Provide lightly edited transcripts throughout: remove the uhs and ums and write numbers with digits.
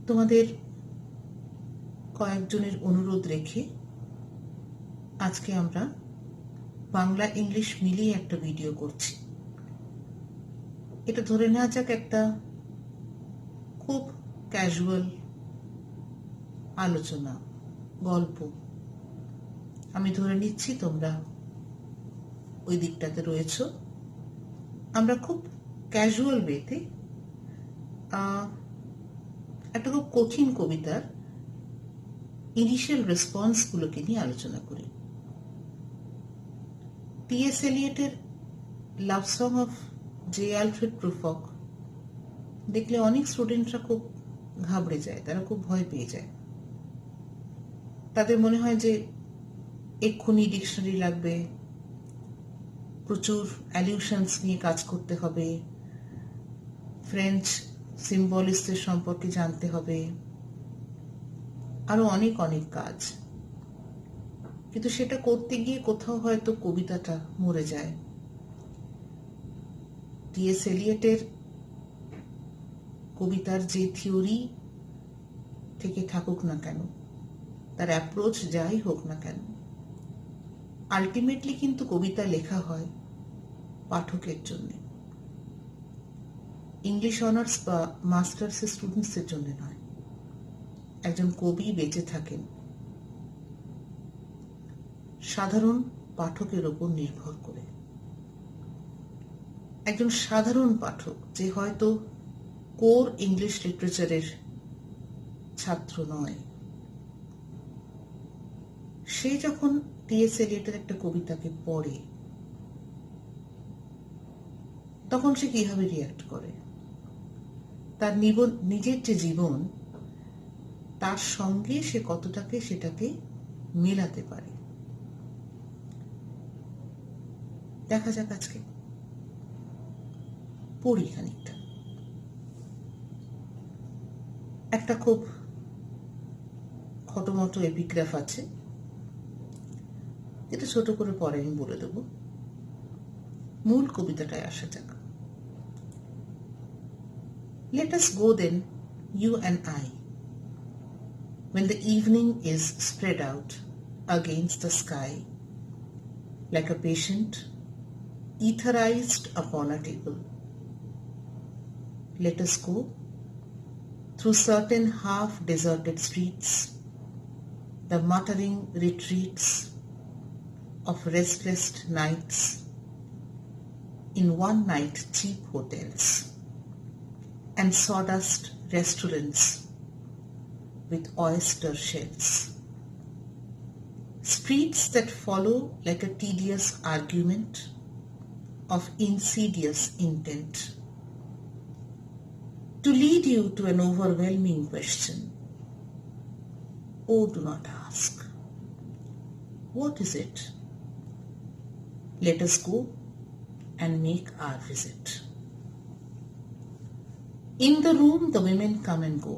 তোমাদের কয়েকজনের অনুরোধ রেখে আজকে আমরা বাংলা ইংলিশ মিলিয়ে একটা ভিডিও করছি। এটা ধরে নেওয়া যাক একটা খুব ক্যাজুয়াল আলোচনা, গল্প। আমি ধরে নিচ্ছি তোমরা ওই দিকটাতে রয়েছো। আমরা খুব ক্যাজুয়াল ওয়েতে একটা খুব কঠিন কবিতার ইনিশিয়াল রেসপন্সগুলোকে নিয়ে আলোচনা করি। টি.এস. এলিয়টের love song of J. Alfred Prufrock দেখলে অনেক স্টুডেন্টরা খুব ঘাবড়ে যায়, তারা খুব ভয় পেয়ে যায়। তাদের মনে হয় যে এক্ষুনি ডিকশনারি লাগবে, প্রচুর অ্যালিউশনস নিয়ে কাজ করতে হবে, ফ্রেঞ্চ সিম্বলিস্টদের সম্পর্কে জানতে হবে, আরো অনেক অনেক কাজ। কিন্তু সেটা করতে গিয়ে কোথাও হয়তো কবিতাটা মরে যায়। টি.এস. এলিয়টের কবিতার যে থিওরি থেকে থাকুক না কেন, তার অ্যাপ্রোচ যাই হোক না কেন, আলটিমেটলি কিন্তু কবিতা লেখা হয় পাঠকের জন্য, ইংলিশ অনার্স বা মাস্টার্সের স্টুডেন্টসদের জন্য নয়। একজন কবি বেঁচে থাকেন সাধারণ পাঠকের ওপর নির্ভর করে। একজন সাধারণ পাঠক যে হয়তো কোর ইংলিশ লিটারেচারের ছাত্র নয়, সে যখন টি.এস. এলিয়টের একটা কবিতাকে পড়ে তখন সে কিভাবে রিয়াক্ট করে, তার নিজের যে জীবন তার সঙ্গে সে কতটাকে সেটাকে মেলাতে পারে। দেখা যাক আজকে পড়ি খানিকটা। একটা খুব খটোমটো এপিগ্রাফ আছে, যেটা ছোট করে পরে আমি বলে দেব। মূল কবিতাটায় আসা যাক। Let us go then, you and I, when the evening is spread out against the sky, like a patient etherized upon a table. Let us go through certain half-deserted streets, the muttering retreats of restless nights, in one-night cheap hotels and sawdust restaurants with oyster shells. Streets that follow like a tedious argument of insidious intent, to lead you to an overwhelming question. Oh, do not ask. What is it? Let us go and make our visit. In the room the women come and go,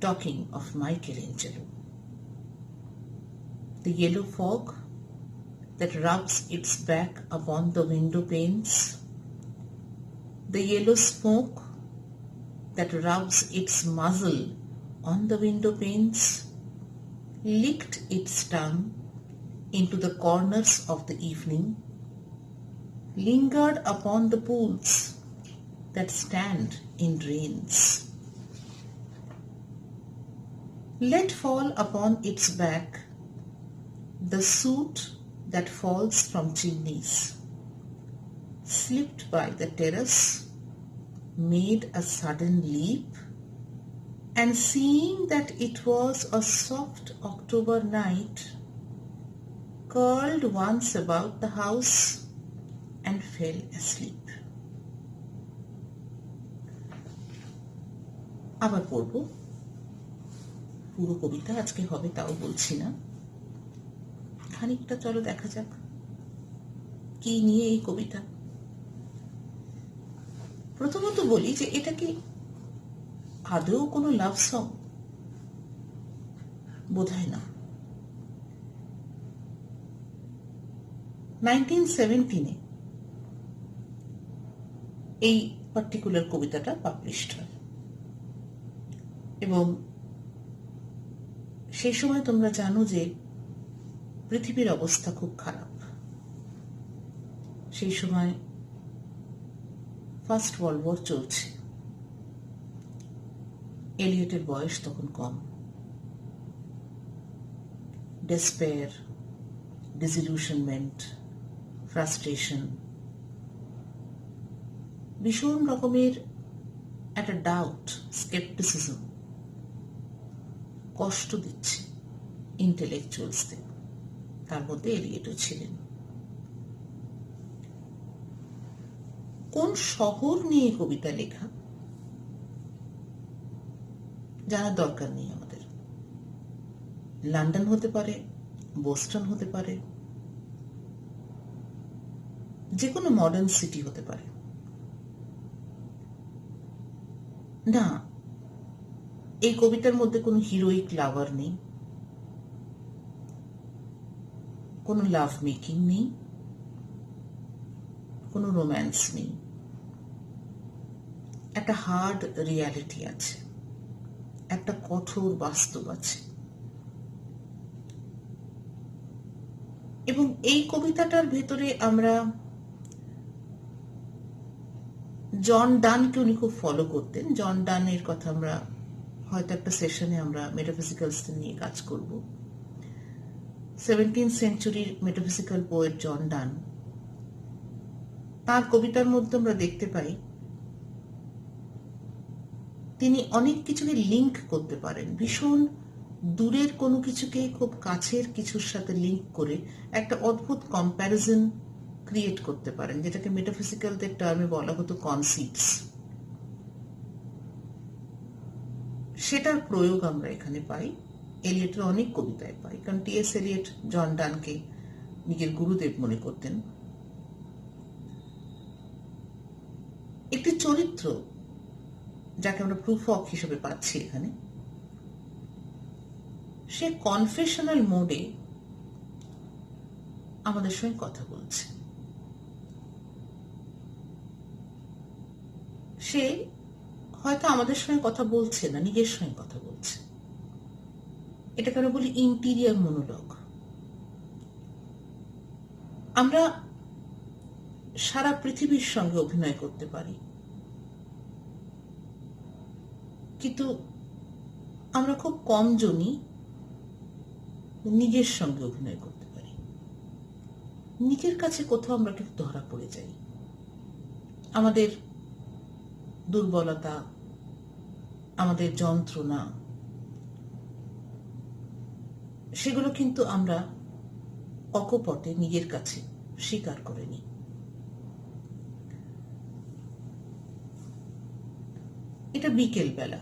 talking of Michelangelo. The yellow fog that rubs its back upon the window panes, the yellow smoke that rubs its muzzle on the window panes, licked its tongue into the corners of the evening, lingered upon the pools that stand in drains. Let fall upon its back the soot that falls from chimneys, slipped by the terrace, made a sudden leap, and seeing that it was a soft October night, curled once about the house and fell asleep. আবার পড়ব। পুরো কবিতা আজকে হবে তাও বলছি না, খানিকটা চলো দেখা যাক কি নিয়ে এই কবিতা। প্রথমত বলি যে এটা কি আদৌ কোনো লাভ সং? বোধহয় না। 1917 এই পার্টিকুলার কবিতাটা পাবলিশড হয়। এবং সেই সময় তোমরা জানো যে পৃথিবীর অবস্থা খুব খারাপ। সেই সময় ফার্স্ট ওয়ার্ল্ড ওয়ার চলছে। এলিয়টের বয়স তখন কম। ডেসপেয়ার, ডিসিলিউশনমেন্ট, ফ্রাস্ট্রেশন, ভীষণ রকমের একটা ডাউট, স্কেপটিসিজম কষ্ট দিচ্ছে ইন্টেলেকচুয়ালসদের। তার মধ্যে এলিয়টও ছিলেন। কোন শহর নিয়ে কবিতা লেখা জানার দরকার নেই আমাদের। লন্ডন হতে পারে, বোস্টন হতে পারে, যে কোনো মডার্ন সিটি হতে পারে। না, এই কবিতার মধ্যে কোনো হিরোইক লাভার নেই, কোনো লাভ মেকিং নেই, কোনো রোম্যান্স নেই। একটা হার্ড রিয়ালিটি আছে, একটা কঠোর বাস্তব আছে। এবং এই কবিতাটার ভেতরে আমরা জন ডানকে উনি খুব ফলো করতেন। জন ডানের কথা আমরা হয়তো একটা সেশনে আমরা মেটাফিজিক্যালস নিয়ে কাজ করব। 17th সেঞ্চুরির মেটাফিজিক্যাল পোয়েট জন ডান, তার কবিতার মধ্যে আমরা দেখতে পাই তিনি অনেক কিছুকে লিঙ্ক করতে পারেন। ভীষণ দূরের কোনো কিছুকে খুব কাছের কিছুর সাথে লিঙ্ক করে একটা অদ্ভুত কম্প্যারিজন ক্রিয়েট করতে পারেন, যেটাকে মেটাফিজিক্যালদের টার্মে বলা হতো কনসিপ্টস। সেটার প্রয়োগ আমরা এখানে পাই, এলিয়টের অনেক কবিতায় পাই। কারণ টি.এস. এলিয়ট জন ডানকে নিজের গুরুদেব মনে করতেন। একটি চরিত্র যাকে আমরা প্রুফক হিসেবে পাচ্ছি এখানে, সে কনফেশনাল মোডে আমাদের সঙ্গে কথা বলছে। সে হয়তো আমাদের সঙ্গে কথা বলছে না, নিজের সঙ্গে কথা বলছে। এটাকে আমরা বলি ইন্টিরিয়ার মনোলগ। আমরা সারা পৃথিবীর সঙ্গে অভিনয় করতে পারি, কিন্তু আমরা খুব কম জনই নিজের সঙ্গে অভিনয় করতে পারি। নিজের কাছে কোথাও আমরা কিন্তু ধরা পড়ে যাই। আমাদের দুর্বলতা, আমাদের যন্ত্রণা, সেগুলো কিন্তু আমরা অকপটে নিজের কাছে স্বীকার করে নিই। এটা বিকেল বেলা,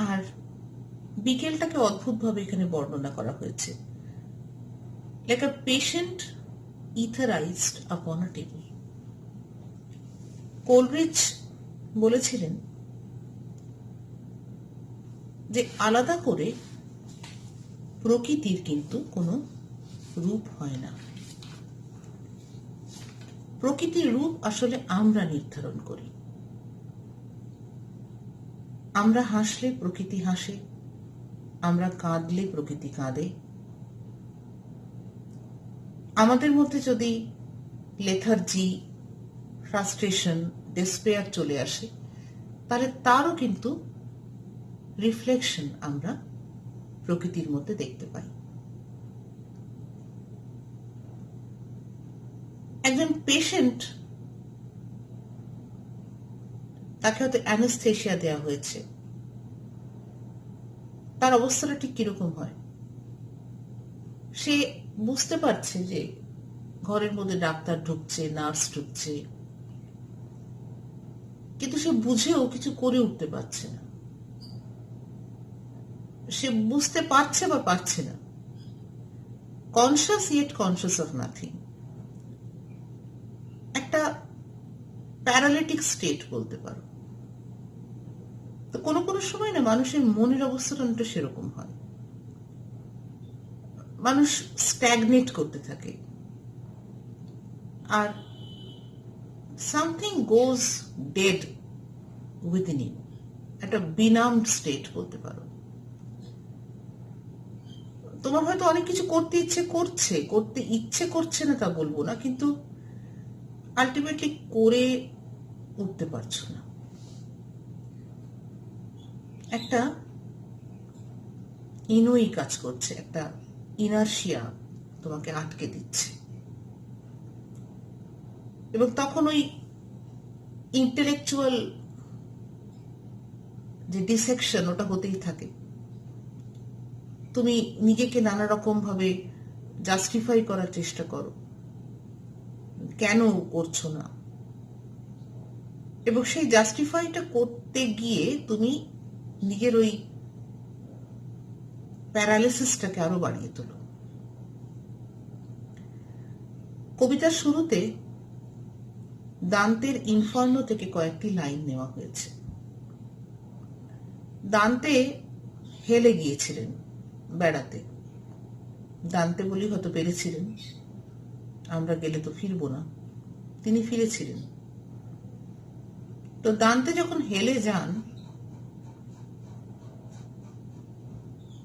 আর বিকেলটাকে অদ্ভুতভাবে এখানে বর্ণনা করা হয়েছে। লাইক আ পেশেন্ট ইথারাইজড আপন আ টেবল। কোলরিচ বলেছিলেন যে আলাদা করে প্রকৃতির কিন্তু কোনো রূপ হয় না। প্রকৃতির রূপ আসলে আমরা নির্ধারণ করি। আমরা হাসলে প্রকৃতি হাসে, আমরা কাঁদলে প্রকৃতি কাঁদে। আমাদের মধ্যে যদি লেথার্জি, ফ্রাস্ট্রেশন, ডেসপেয়ার চলে আসে, তাহলে তারও কিন্তু রিফ্লেকশন আমরা প্রকৃতির মধ্যে দেখতে পাই। একজন পেশেন্ট, তাকে হয়তো অ্যানেস্থেশিয়া দেওয়া হয়েছে, তার অবস্থাটা ঠিক কিরকম হয়? সে বুঝতে পারছে যে ঘরের মধ্যে ডাক্তার ঢুকছে, নার্স ঢুকছে, কিন্তু সে বুঝেও কিছু করে উঠতে পারছে না। সে বুঝতে পারছে বা পারছে না, conscious yet conscious of nothing. একটা প্যারালিটিক স্টেট বলতে পারো। তো কোনো কোনো সময় না মানুষের মনের অবস্থাটা অনেকটা সেরকম হয়। মানুষ স্ট্যাগনেট করতে থাকে, আর সামথিং গোজ ডেড উইদিন হিম। একটা বিনামড স্টেট বলতে পারো। তোমার হয়তো অনেক কিছু করতে ইচ্ছে করছে না তা বলবো না, কিন্তু আলটিমেটলি করে উঠতে পারছো না। একটা ইনোই কাজ করছে, একটা ইনার্শিয়া তোমাকে আটকে দিচ্ছে, এবং তখন ওই ইন্টেলেকচুয়াল যে ডিসেকশন ওটা হতেই থাকে। তুমি নিজেকে নানা রকম ভাবে জাস্টিফাই করার চেষ্টা করো, কেন করছো না, এবং সেই জাস্টিফাইটা করতে গিয়ে তুমি নিজের ওই প্যারালিসিসটাকে আরো বাড়িয়ে তোলো। কবিতার শুরুতে দান্তের ইনফার্নো থেকে কয়েকটি লাইন নেওয়া হয়েছে। দান্তে হেলে গিয়েছিলেন বেড়াতে, দান্তে বলি হয়তো পেরেছিলেন, আমরা গেলে তো ফিরবো না, তিনি ফিরেছিলেন। তো দান্তে যখন হেলে যান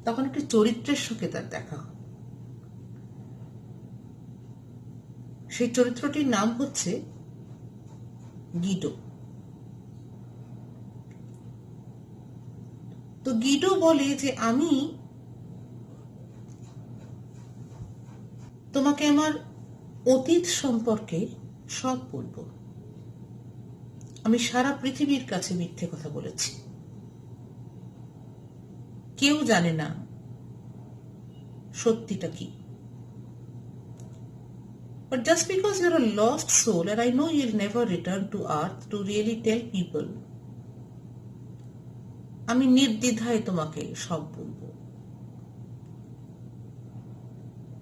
তখন একটি চরিত্রের সঙ্গে তার দেখা হয়। সেই চরিত্রটির নাম হচ্ছে গিডো। তো গিডো বলে যে আমি তোমাকে আমার অতীত সম্পর্কে সব বলবো। আমি সারা পৃথিবীর কাছে মিথ্যে কথা বলেছি, কেউ জানে না সত্যিটা কি। But just because you're a lost soul and I know you'll never return to earth to really tell people, আমি নির্দ্বিধায় তোমাকে সব বলবো।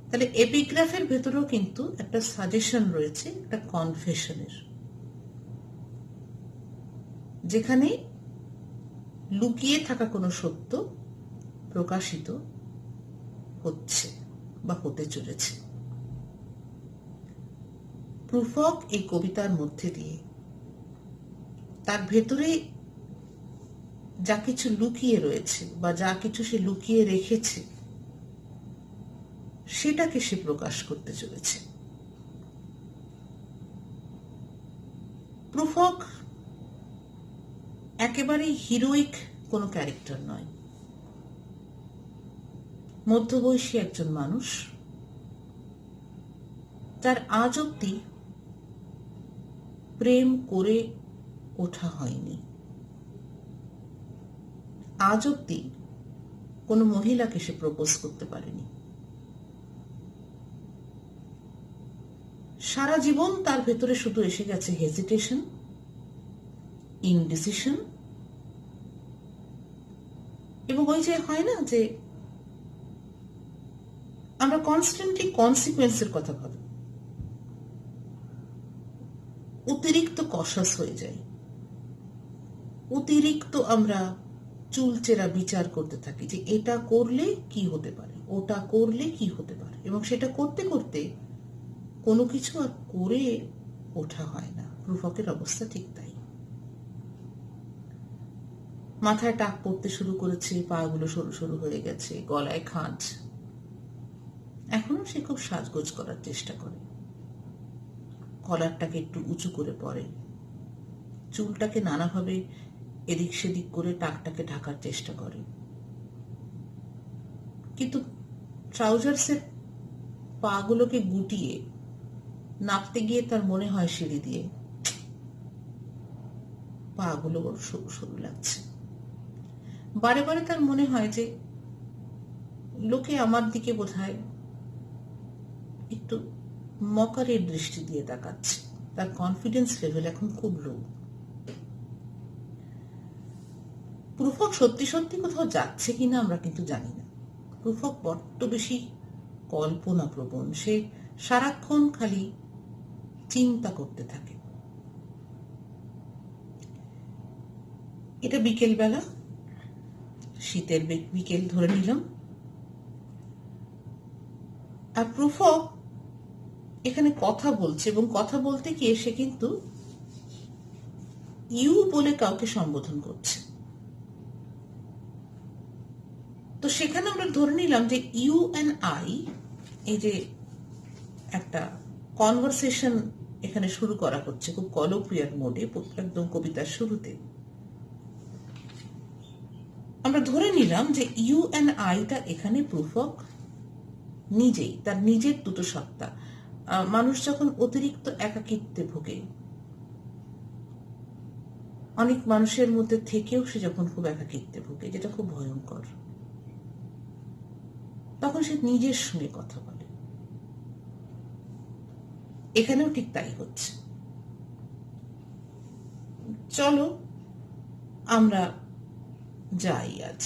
তাহলে এপিগ্রাফের ভেতরেও কিন্তু একটা সাজেশন রয়েছে, একটা কনফেশনের, যেখানে লুকিয়ে থাকা কোনো সত্য প্রকাশিত হচ্ছে বা হতে চলেছে। প্রুফক এই কবিতার মধ্যে দিয়ে তার ভেতরে যা কিছু লুকিয়ে রয়েছে বা যা কিছু সে লুকিয়ে রেখেছে সেটাকে সে প্রকাশ করতে চলেছে। প্রুফক একেবারেই হিরোইক কোনো ক্যারেক্টার নয়, মধ্যবয়সী একজন মানুষ, তার আজ অব্দি প্রেম করে ওঠা হয়নি, আজ অব্দি কোনো মহিলাকে সে প্রপোজ করতে পারেনি। সারা জীবন তার ভেতরে শুধু এসে গেছে হেজিটেশন, ইনডিসিশন, এবং ওই যে হয় না যে আমরা কনস্ট্যান্টলি কনসিকুয়েন্সের কথা ভাবি, অতিরিক্ত কশাস হয়ে যাই, অতিরিক্ত আমরা চুলচেরা বিচার করতে থাকি যে এটা করলে কি হতে পারে, ওটা করলে কি হতে পারে, এবং সেটা করতে করতে কোনো কিছু আর করে ওঠা হয় না। প্রুফকের অবস্থা ঠিক তাই। মাথায় টাক পড়তে শুরু করেছে, পা গুলো সরু সরু হয়ে গেছে, গলায় খাঁজ। এখনো সে খুব সাজগোজ করার চেষ্টা করে, কলারটাকে একটু উঁচু করে পরে, চুলটাকে নানাভাবে এদিক সেদিক করে টাকটাকে ঢাকার চেষ্টা করে, কিন্তু ট্রাউজার্সের পা গুলোকে গুটিয়ে নাপতে গিয়ে তার মনে হয় সিঁড়ি দিয়ে পা গুলো বড় সরু সরু লাগছে। বারে বারে তার মনে হয় যে লোকে আমার দিকে বোধহয় একটু মকারের দৃষ্টি দিয়ে তাকাচ্ছে। তার কনফিডেন্স লেভেল এখন খুব লো। প্রুফক সত্যি সত্যি কোথাও যাচ্ছে কিনা আমরা কিন্তু জানি না। প্রুফক বড্ড বেশি কল্পনা প্রবণ, সে সারাক্ষণ খালি চিন্তা করতে থাকে। এটা বিকেল বেলা, শীতের বিকেল ধরে নিলাম, আর প্রুফক এখানে কথা বলছে, এবং কথা বলতে গিয়ে সে কিন্তু ইউ বলে কাউকে সম্বোধন করছে। তো সেখানে আমরা ধরে নিলাম যে ইউ অ্যান্ড আই, এই যে একটা কনভারসেশন এখানে শুরু করা হচ্ছে খুব কলোকুয়াল মোডে, একদম কবিতার শুরুতে আমরা ধরে নিলাম যে ইউ অ্যান্ড আইটা এখানে প্রুফক নিজেই, তার নিজের দুটো সত্তা। মানুষ যখন অতিরিক্ত একাকিত্বে ভোগে, অনেক মানুষের মধ্যে থেকেও সে যখন খুব একাকিত্বে ভোগে, যেটা খুব ভয়ঙ্কর, তখন সে নিজের সঙ্গে কথা বলে। এখানেও ঠিক তাই হচ্ছে। চলো আমরা যাই আজ।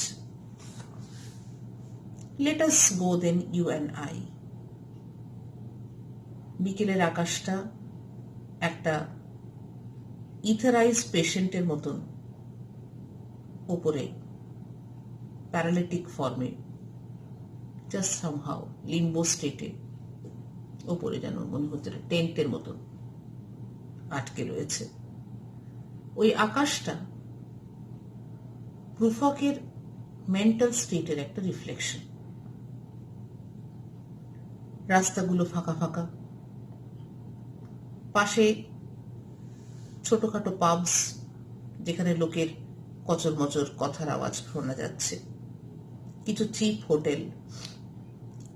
Let us go then you and I. বিকেলের আকাশটা একটা ইথারাইজ পেশেন্টের মতন ওপরে প্যারালিটিক ফর্মে, জাস্ট সামহাউ লিম্বো স্টেটে ওপরে যেন মনে হচ্ছে টেন্টের মতন আটকে রয়েছে। ওই আকাশটা প্রুফকের মেন্টাল স্টেটের একটা রিফ্লেকশন। রাস্তাগুলো ফাঁকা ফাঁকা, পাশে ছোটখাটো পাবস যেখানে লোকের কচর মচর কথার আওয়াজ শোনা যাচ্ছে, কিছু চিপ হোটেল,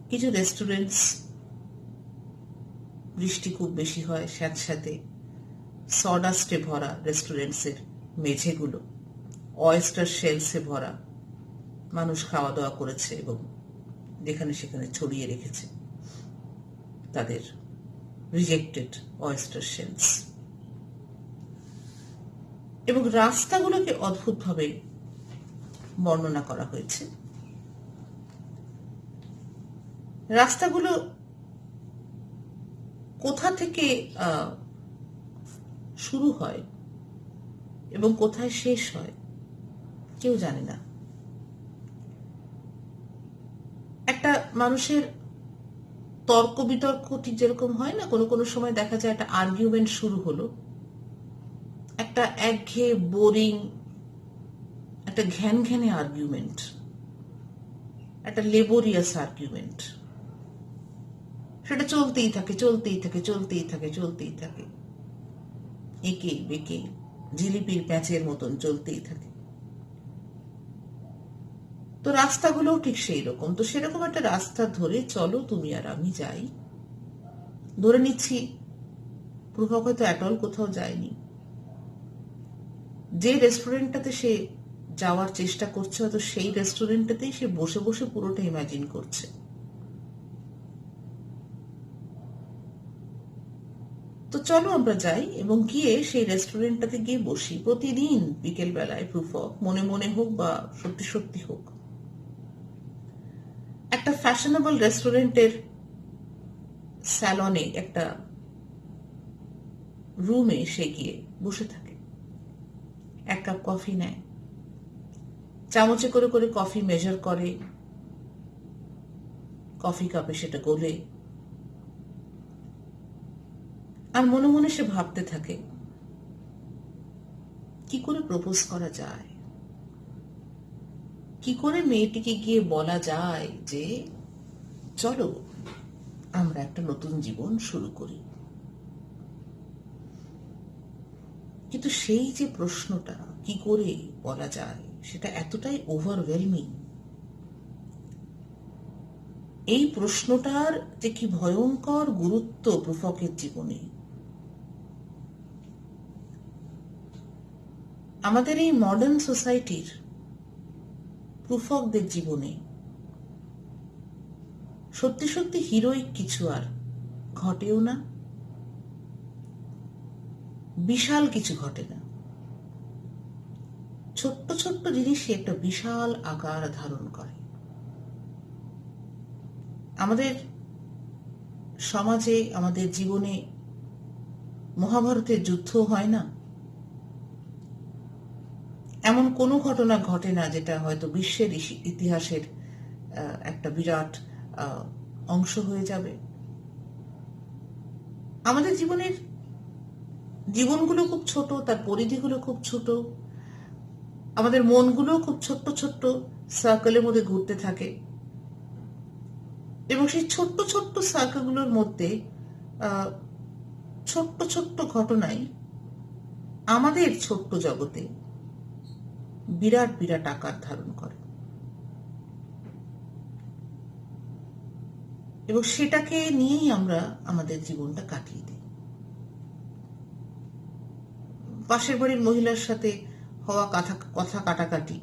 কিছু রেস্টুরেন্টস, বৃষ্টি খুব বেশি হয় স্যাঁতস্যাঁতে, সডাস্টে ভরা রেস্টুরেন্টসের মেঝেগুলো, অয়েস্টার শেলসে ভরা, মানুষ খাওয়া দাওয়া করেছে এবং যেখানে সেখানে ছড়িয়ে রেখেছে তাদের রিজেক্টেড অয়েস্টার শেলস। এবং রাস্তাগুলোকে অদ্ভুতভাবে বর্ণনা করা হয়েছে। রাস্তাগুলো কোথা থেকে শুরু হয় এবং কোথায় শেষ হয় কেউ জানে না। একটা মানুষের তর্ক বিতর্ক ঠিক যেরকম হয় না, কোনো কোনো সময় দেখা যায় একটা আর্গুমেন্ট শুরু হলো, একটা একঘেয়ে বোরিং, একটা ঘ্যান ঘ্যানে আর্গুমেন্ট, একটা লেবোরিয়াস আর্গুমেন্ট, সেটা চলতেই থাকে চলতেই থাকে চলতেই থাকে চলতেই থাকে, একে বেঁকে জিলিপির প্যাঁচের মতন চলতেই থাকে। তো রাস্তাগুলোও ঠিক সেই রকম। তো সেরকম একটা রাস্তা ধরে চলো তুমি আর আমি যাই। ধরে নিচ্ছি প্রভাব হয়তো অ্যাটল কোথাও যায়নি, যে রেস্টুরেন্টটাতে সে যাওয়ার চেষ্টা করছে হয়তো সেই রেস্টুরেন্টটাতেই সে বসে বসে পুরোটা ইমাজিন করছে। তো চলো আমরা যাই এবং গিয়ে সেই রেস্টুরেন্টটাতে গিয়ে বসি। প্রতিদিন বিকেল বেলায় প্রুফক মনে মনে হোক বা সত্যি সত্যি হোক, একটা ফ্যাশনেবল রেস্টুরেন্টের স্যালনে, একটা রুমে সে গিয়ে বসে থাকে, এক কাপ কফি নেয়, চামচে করে করে কফি মেজার করে, কফি কাপে সেটা গোলে, আর মনে মনে সে ভাবতে থাকে কি করে প্রপোজ করা যায়, কি করে মেয়েটিকে গিয়ে বলা যায় যে চলো আমরা একটা নতুন জীবন শুরু করি। কিন্তু সেই যে প্রশ্নটা কি করে বলা যায় সেটা এতটাই ওভারওয়েলমিং। এই প্রশ্নটার যে কি ভয়ঙ্কর গুরুত্ব প্রুফকের জীবনে, আমাদের এই মডার্ন সোসাইটির প্রুফকদের জীবনে সত্যি সত্যি হিরোইক কিছু আর ঘটেও না, বিশাল কিছু ঘটে না। ছোট্ট ছোট্ট জিনিসই একটা বিশাল আকার ধারণ করে। আমাদের সমাজে, আমাদের জীবনে মহাভারতের যুদ্ধ হয় না, এমন কোনো ঘটনা ঘটে না যেটা হয়তো বিশ্বের ইতিহাসের একটা বিরাট অংশ হয়ে যাবে। আমাদের জীবনগুলো খুব ছোট, তার পরিধিগুলো খুব ছোট, আমাদের মনগুলো খুব ছোট্ট ছোট্ট, সার্কেলের মধ্যে ঘুরতে থাকে এবং সেই ছোট্ট ছোট্ট সার্কেলগুলোর মধ্যে ছোট্ট ছোট্ট ঘটনাই আমাদের ছোট্ট জগতে বিরাট বিরাট আকার ধারণ করে এবং সেটাকে নিয়েই আমরা আমাদের জীবনটা কাটিয়ে দিই। পাশের বাড়ির মহিলার সাথে হওয়া কথা কাটাকাটি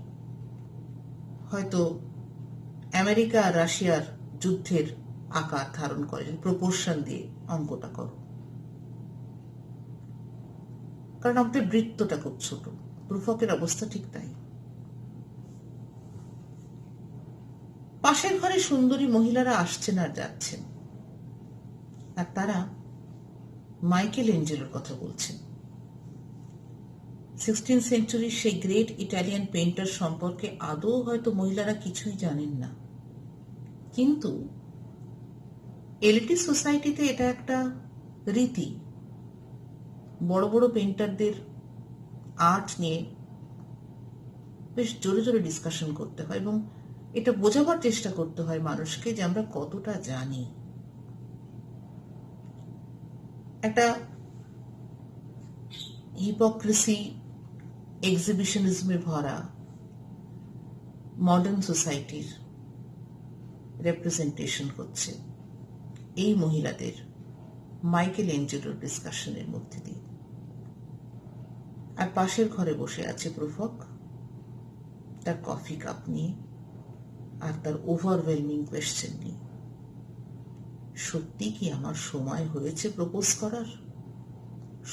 হয়তো আমেরিকা আর রাশিয়ার যুদ্ধের আকার ধারণ করে, প্রপোর্শন দিয়ে অঙ্কটা করো, কারণ আমাদের বৃত্তটা খুব ছোট। প্রুফকের অবস্থা ঠিক তাই। পাশের ঘরে সুন্দরী মহিলারা আসছেন আর যাচ্ছেন, আর তারা মাইকেল এঞ্জেলোর কথা বলছেন। 16th সেঞ্চুরির সেই গ্রেট ইটালিয়ান পেইন্টার সম্পর্কে আদৌ হয়তো মহিলারা কিছুই জানেন না, কিন্তু এলিটি সোসাইটিতে এটা একটা রীতি। বড় বড় পেইন্টারদের আর্ট নিয়ে বেশ জোরে জোরে ডিসকাশন করতে হয় এবং এটা বোঝাবার চেষ্টা করতে হয় মানুষকে যে আমরা কতটা জানি। একটা হিপোক্রেসি, এক্সিবিশনিজমে ভরা মডার্ন সোসাইটির রিপ্রেজেন্টেশন হচ্ছে এই মহিলাদের মাইকেল এঞ্জেলোর ডিসকাশনের মধ্যে দিয়ে। আর পাশের ঘরে বসে আছে প্রুফক, তার কফি কাপ নিয়ে আর তার ওভারওয়েলমিং কোয়েশ্চেন নিয়ে। সত্যি কি আমার সময় হয়েছে প্রপোজ করার?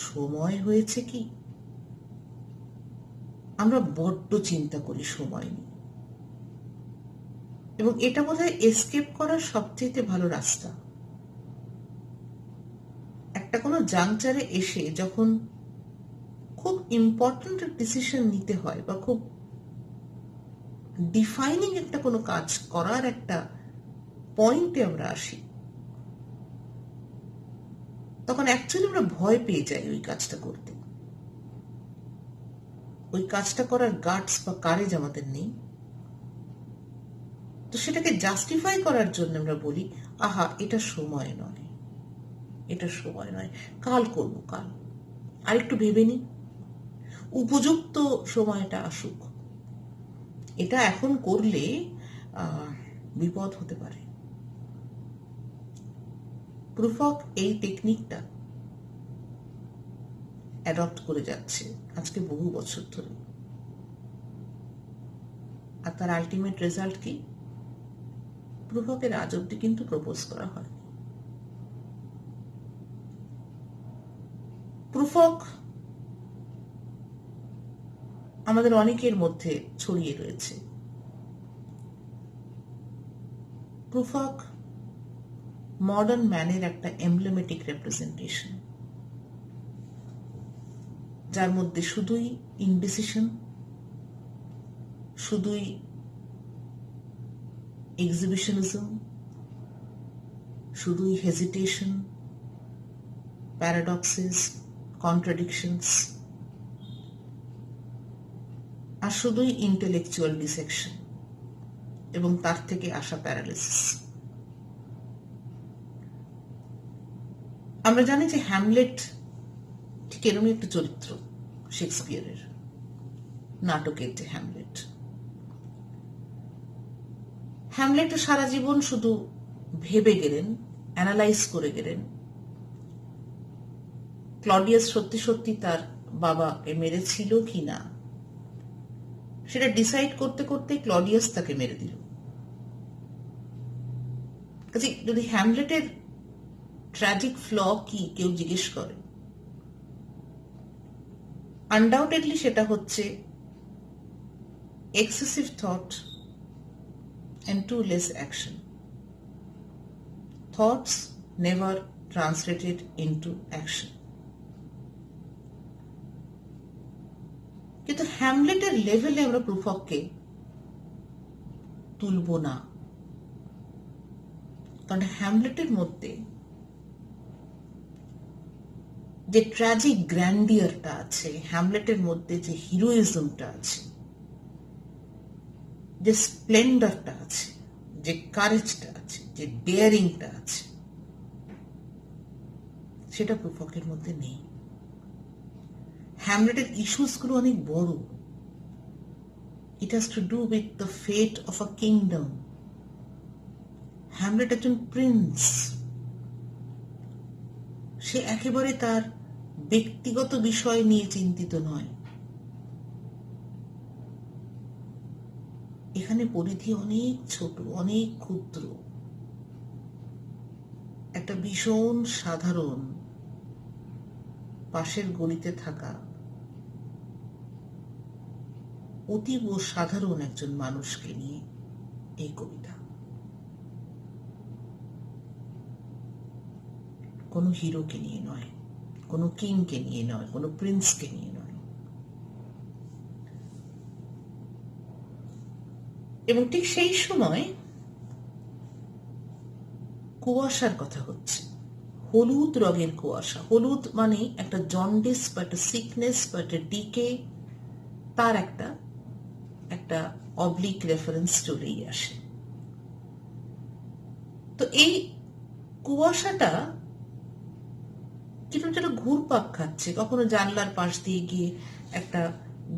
সময় হয়েছে কি? আমরা বড্ড চিন্তা করি সময় নিয়ে, এবং এটা বোধহয় এসকেপ করার সবচেয়ে ভালো রাস্তা। একটা কোনো জাংচারে এসে যখন খুব ইম্পর্টেন্ট ডিসিশন নিতে হয় বা খুব ডিফাইনিং একটা কোনো কাজ করার একটা পয়েন্টে আমরা আসি, তখন অ্যাকচুয়ালি আমরা ভয় পেয়ে যাই ওই কাজটা করতে। ওই কাজটা করার গাটস বা কারেজ আমাদের নেই। তো সেটাকে জাস্টিফাই করার জন্য আমরা বলি, আহা এটা সময় নয়, এটা সময় নয়, কাল করব, কাল আর একটু ভেবে নি, উপযুক্ত সময়টা আসুক, এটা এখন করলে বিপদ হতে পারে। প্রুফক এই টেকনিকটা অ্যাডপ্ট করে যাচ্ছে আজকে বহু বছর ধরে, আর তার আলটিমেট রেজাল্ট কি? প্রুফকের আজ অব্দি কিন্তু প্রপোজ করা হয়। প্রুফক আমাদের অনেকের মধ্যে ছড়িয়ে রয়েছে। প্রুফক মডার্ন ম্যানের একটা এমব্লেমেটিক রিপ্রেজেন্টেশন, যার মধ্যে শুধুই ইনডিসিশন, শুধুই এক্সিবিশনিজম, শুধুই হেজিটেশন, প্যারাডক্সেস, কন্ট্রাডিকশনস, আর শুধুই ইন্টেলেকচুয়াল ডিসেকশন এবং তার থেকে আসা প্যারালিসিস। আমরা জানি যে হ্যামলেট ঠিক এরকমই একটা চরিত্র শেক্সপিয়ারের নাটকের, যে হ্যামলেট। হ্যামলেট সারা জীবন শুধু ভেবে গেলেন, অ্যানালাইজ করে গেলেন ক্লডিয়াস সত্যি সত্যি তার বাবাকে মেরেছিল কি না, সেটা ডিসাইড করতে করতে ক্লডিয়াস তাকে মেরে দিল। কাজে যদি হ্যামলেটের ট্র্যাজিক ফ্ল কি কেউ জিজ্ঞেস করে, আনডাউটেডলি সেটা হচ্ছে excessive thought and too less action. Thoughts never translated into action. কিন্তু হ্যামলেটের লেভেলে আমরা প্রুফককে তুলব না, কারণ হ্যামলেটের মধ্যে যে ট্র্যাজিক গ্র্যান্ডিয়ারটা আছে, হ্যামলেটের মধ্যে যে হিরোইজমটা আছে, যে স্প্লেন্ডারটা আছে, যে কারেজটা আছে, যে ডেয়ারিংটা আছে, সেটা প্রুফকের মধ্যে নেই। হ্যামলেটের ইস্যুসগুলো অনেক বড়। It has to do with the fate of a kingdom. Hamlet একজন প্রিন্স। সে একেবারে তার ব্যক্তিগত বিষয় নিয়ে চিন্তিত নয়। এখানে পরিধি অনেক ছোট, অনেক ক্ষুদ্র। একটা ভীষণ সাধারণ পাশের গলিতে থাকা অতীব সাধারণ একজন মানুষকে নিয়ে এই কবিতা। কোনো হিরোকে নিয়ে নয়, কোনো কিংকে নিয়ে নয়, কোনো প্রিন্সকে নিয়ে নয়। এবং ঠিক সেই সময় কুয়াশার কথা হচ্ছে, হলুদ রঙের কুয়াশা। হলুদ মানে একটা জন্ডিস বা একটা সিকনেস বা একটা ডিকে, তার একটা একটা অবলিক রেফারেন্স চলেই আসে। তো এই কুয়াশাটা কিরকম যেন ঘুরপাক খাচ্ছে, কখনো জানলার পাশ দিয়ে গিয়ে একটা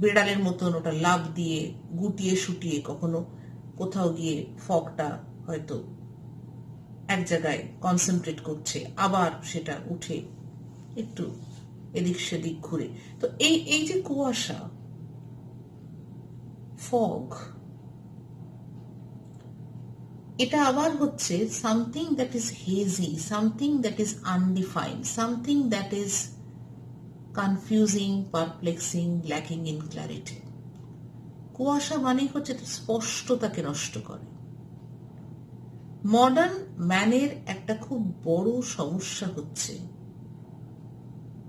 বেড়ালের মতন ওটা লাফ দিয়ে গুটিয়ে শুটিয়ে, কখনো কোথাও গিয়ে ফগটা হয়তো এক জায়গায় কনসেন্ট্রেট করছে, আবার সেটা উঠে একটু এদিক সেদিক ঘুরে। তো এই যে কুয়াশা, ফগ, এটা আবার হচ্ছে something that is hazy, something that is undefined, something that is confusing, perplexing, lacking in clarity. কুয়াশা মানে হচ্ছে স্পষ্টতাকে নষ্ট করে। মডার্ন ম্যানের একটা খুব বড় সমস্যা হচ্ছে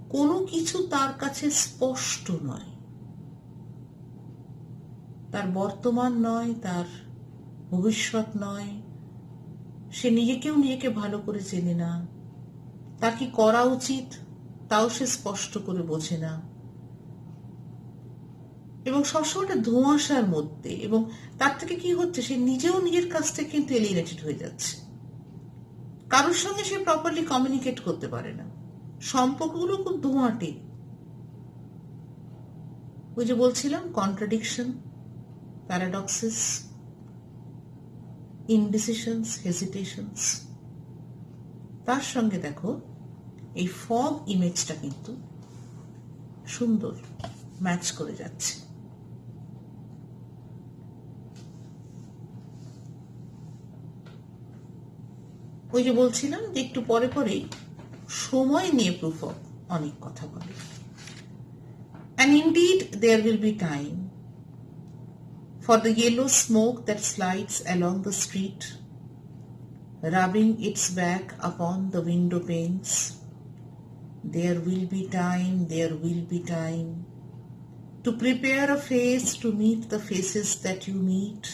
কোনো কিছু তার কাছে স্পষ্ট নয়। তার বর্তমান নয়, তার ভবিষ্যৎ নয়। সে নিজেকে ভালো করে চেনে না। তার কি করা উচিত তাও সে স্পষ্ট করে বোঝে না। এবং সবসময় একটা ধোঁয়াশার মধ্যে। এবং তার থেকে কি হচ্ছে, সে নিজেও নিজের কাছ থেকে কিন্তু এলিয়েনেটেড হয়ে যাচ্ছে। কারোর সঙ্গে সে প্রপারলি কমিউনিকেট করতে পারে না। সম্পর্কগুলো খুব ধোঁয়াটে। ওই যে বলছিলাম, কন্ট্রাডিকশন, প্যারাডক্সেস, ইনডিসিশনস, হেজিটেশনস। তার সঙ্গে দেখো এই ফগ ইমেজটা কিন্তু সুন্দর ম্যাচ করে যাচ্ছে। ওই যে বলছিলাম যে একটু পরে পরেই সময় নিয়ে প্রুফক অনেক কথা বলে। And indeed there will be time for the yellow smoke that slides along the street, rubbing its back upon the window panes. There will be time, there will be time to prepare a face to meet the faces that you meet.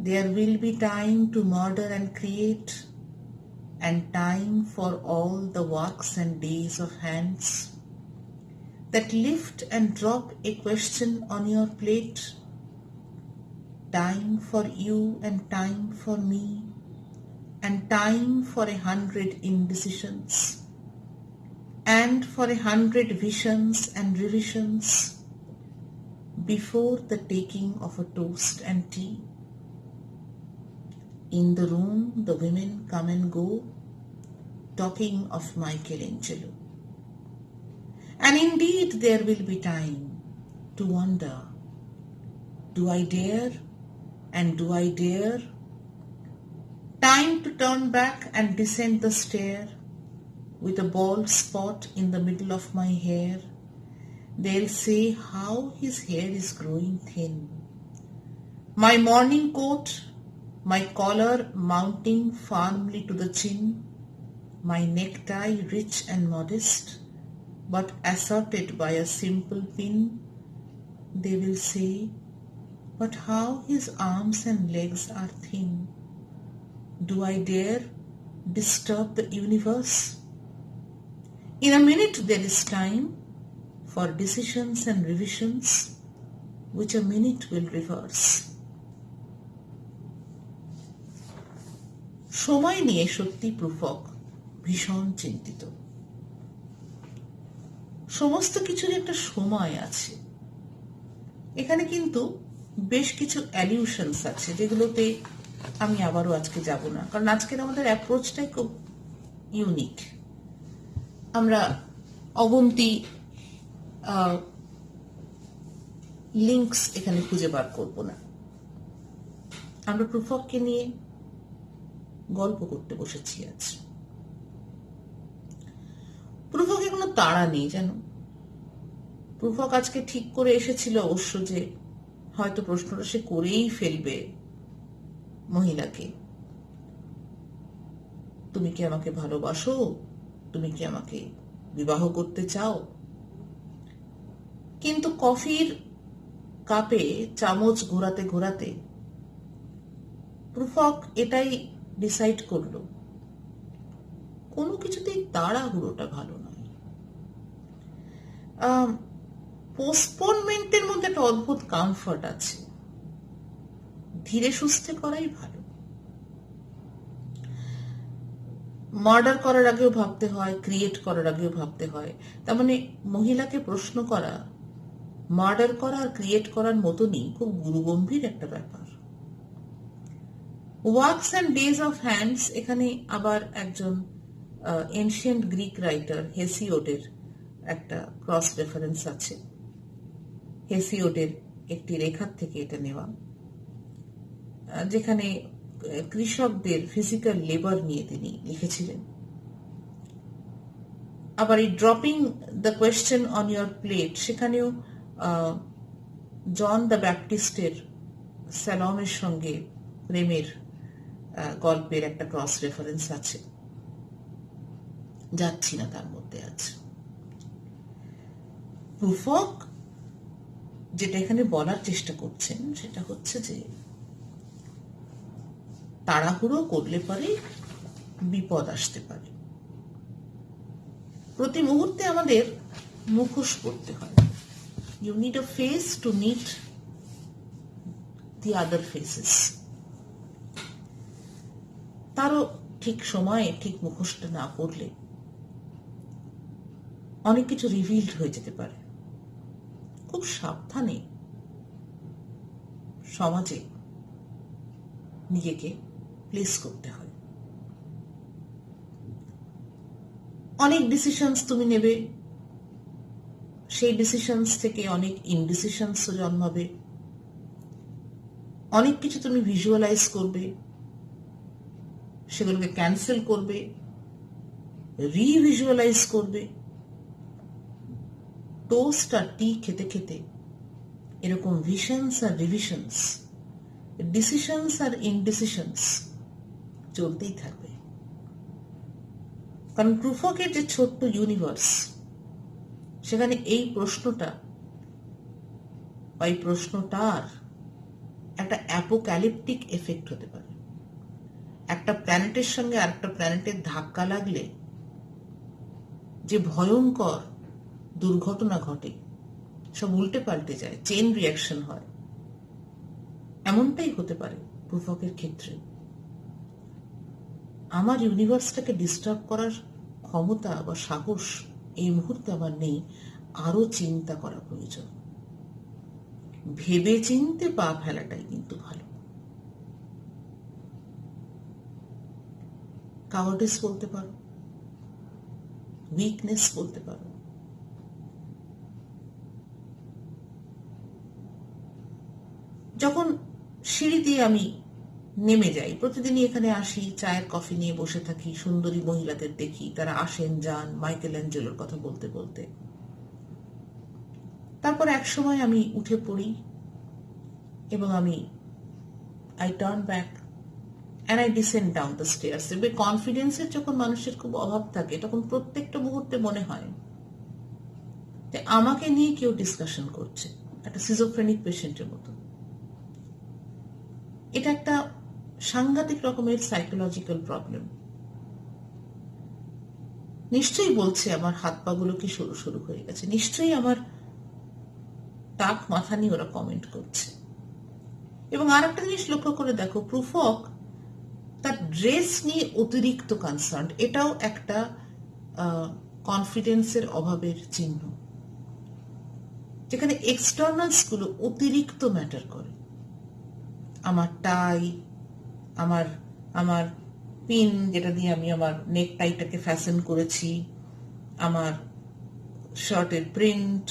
There will be time to murder and create, and time for all the works and days of hands that lift and drop a question on your plate. Time for you and time for me, and time for 100 indecisions, and for 100 visions and revisions before the taking of a toast and tea. In the room the women come and go, talking of Michelangelo. And indeed there will be time to wonder, do I dare, and do I dare? Time to turn back and descend the stair with a bald spot in the middle of my hair. They'll say how his hair is growing thin. My morning coat, my collar mounting firmly to the chin, my necktie rich and modest, but assorted by a simple pin. They will say, but how his arms and legs are thin. Do I dare disturb the universe? In a minute there is time for decisions and revisions, which a minute will reverse. সময় নিয়ে সত্যি প্রুফক ভীষণ চিন্তিত। সমস্ত কিছুর একটা সময় আছে। এখানে কিন্তু বেশ কিছু অ্যালিউশনস আছে যেগুলোতে আমি আবারও আজকে যাব না, কারণ আজকের আমাদের অ্যাপ্রোচটাই খুব ইউনিক। আমরা অগন্তি লিঙ্কস এখানে খুঁজে বার করব না। আমরা প্রুফককে নিয়ে গল্প করতে বসেছি আজ। প্রুফকের কোনো তাড়া নেই জানো। প্রুফক আজকে ঠিক করে এসেছিল অবশ্য যে হয়তো প্রশ্নটা সে করেই ফেলবে মহিলাকে, তুমি কি আমাকে ভালোবাসো, তুমি কি আমাকে বিবাহ করতে চাও। কিন্তু কফির কাপে চামচ ঘোরাতে ঘোরাতে প্রুফক এটাই ডিসাইড করলো, কোনো কিছুতেই তাড়াহুড়োটা ভালো নয়। পোস্টপোনমেন্টের মধ্যে একটা অদ্ভুত কমফর্ট আছে, ধীরে সুস্থে করাই ভালো। মার্ডার করার আগেও ভাবতে হয়, ক্রিয়েট করার আগেও ভাবতে হয়। তার মানে মহিলাকে প্রশ্ন করা মার্ডার করা আর ক্রিয়েট করার মতনই খুব গুরুগম্ভীর একটা ব্যাপার। Works and days of hands, এখানে আবার একজন এনশিয়েন্ট গ্রিক রাইটার হেসিওডের একটা ক্রস রেফারেন্স আছে। হেসিওডের একটি রেখার থেকে এটা নেওয়া, যেখানে কৃষকদের ফিজিক্যাল লেবার নিয়ে তিনি লিখেছিলেন। আবার এই dropping the question on your plate, সেখানেও জন দ্য ব্যাপটিস্টের স্যালমের সঙ্গে প্রেমের গল্পের একটা ক্রস রেফারেন্স আছে, যাচ্ছি না তার মধ্যে আছে। প্রুফক যেটা এখানে বলার চেষ্টা করছেন সেটা হচ্ছে যে তাড়াহুড়ো করলে পরে বিপদ আসতে পারে। প্রতি মুহূর্তে আমাদের মুখোশ পড়তে হয়। You need a face to meet the other faces. তারও ঠিক সময়ে ঠিক মুখোশটা না পড়লে অনেক কিছু রিভিলড হয়ে যেতে পারে। খুব সাবধানে সমাজে নিজেকে প্লেস করতে হয়। অনেক ডিসিশনস তুমি নেবে, সেই ডিসিশনস থেকে অনেক ইনডিসিশনসও জন্মাবে। অনেক কিছু তুমি ভিজুয়ালাইজ করবে, সেগুলোকে ক্যান্সেল করবে, রিভিজুয়ালাইজ করবে। টোস্ট আর টি খেতে খেতে এরকম ভিশনস আর রিভিশনস, ডিসিশনস আর ইনডিসিশনস চলতেই থাকবে। কারণ প্রুফকের যে ছোট্ট ইউনিভার্স, সেখানে এই প্রশ্নটা বা এই প্রশ্নটার একটা অ্যাপোক্যালিপটিক এফেক্ট হতে পারে। একটা প্ল্যানেটের সঙ্গে আরেকটা প্ল্যানেটের ধাক্কা লাগলে যে ভয়ঙ্কর দুর্ঘটনা ঘটে, সব উল্টে পাল্টে যায়, চেইন রিয়াকশন হয়, এমনটাই হতে পারে প্রুফকের ক্ষেত্রে। আমার ইউনিভার্সটাকে ডিস্টার্ব করার ক্ষমতা বা সাহস এই মুহূর্তে আমার নেই, আরো চিন্তা করা প্রয়োজন। ভেবে চিনতে পা ফেলাটাই কিন্তু ভালো। কাওয়ার্ডিস বলতে পারো, উইকনেস বলতে পারো। যখন সিঁড়ি দিয়ে আমি নেমে যাই, প্রতিদিনই এখানে আসি, চায়ের কফি নিয়ে বসে থাকি, সুন্দরী মহিলাদের দেখি, তারা আসেন যান মাইকেল অ্যাঞ্জেলোর কথা বলতে বলতে। তারপর এক সময় আমি উঠে পড়ি এবং আমি I turn back and I descend down the stairs. কনফিডেন্সের যখন মানুষের খুব অভাব থাকে, তখন প্রত্যেকটা মুহূর্তে মনে হয় যে আমাকে নিয়ে কেউ ডিসকাশন করছে, একটা সিজোফ্রেনিক পেশেন্টের মতো। এটা একটা সাংঘাতিক রকমের সাইকোলজিক্যাল প্রবলেম। নিশ্চয়ই বলছে আমার হাত পা গুলো কি সরু সরু হয়ে গেছে, নিশ্চয়ই আমার টাক মাথা নিয়ে ওরা কমেন্ট করছে। এবং আর একটা জিনিস লক্ষ্য করে দেখো, প্রুফক তার ড্রেস নিয়ে অতিরিক্ত কনসার্ন, এটাও একটা কনফিডেন্সের অভাবের চিহ্ন, যেখানে এক্সটার্নালস গুলো অতিরিক্ত ম্যাটার করে। আমার টাই, আমার আমার পিন যেটা দিয়ে আমি আমার নেক টাইটাকে ফ্যাশন করেছি, আমার শার্টের প্রিন্ট,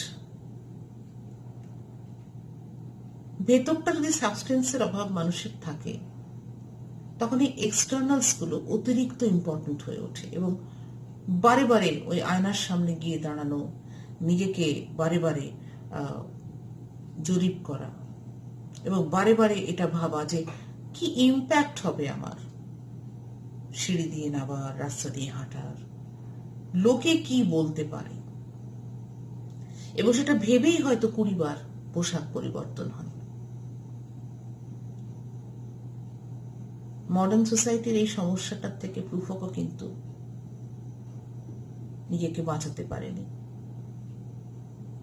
ভেতরটা যদি সাবস্টেন্সের অভাব মানুষের থাকে তখন এই এক্সটার্নালস গুলো অতিরিক্ত ইম্পর্টেন্ট হয়ে ওঠে। এবং বারে বারে ওই আয়নার সামনে গিয়ে দাঁড়ানো, নিজেকে বারে বারে জরিপ করা এবং বারে বারে এটা ভাবা যে কি ইম্প্যাক্ট হবে আমার সিঁড়ি দিয়ে নামার, রাস্তা দিয়ে হাঁটার, লোকে কি বলতে পারে, এবং সেটা ভেবেই হয়তো 20 বার পোশাক পরিবর্তন হয়। মডার্ন সোসাইটির এই সমস্যাটার থেকে প্রুফকও কিন্তু নিজেকে বাঁচাতে পারেনি।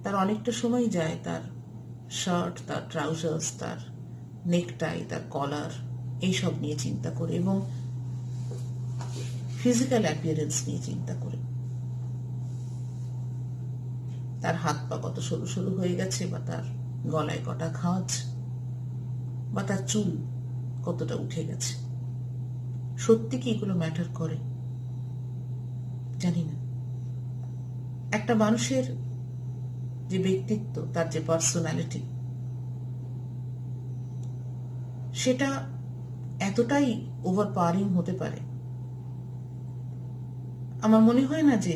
তার অনেকটা সময় যায় তার শার্ট, তার ট্রাউজার্স, তার নেকটাই, তার কলার, এইসব নিয়ে চিন্তা করে এবং ফিজিক্যাল অ্যাপিয়ারেন্স নিয়ে চিন্তা করে। তার হাত পা কত সরু সরু হয়ে গেছে, বা তার গলায় কটা খাঁজ, বা তার চুল কতটা উঠে গেছে। সত্যি কি এগুলো ম্যাটার করে? জানি না। একটা মানুষের যে ব্যক্তিত্ব, তার যে পার্সোনালিটি, সেটা এতটাই ওভারপাওয়ারিং হতে পারে। আমার মনে হয় না যে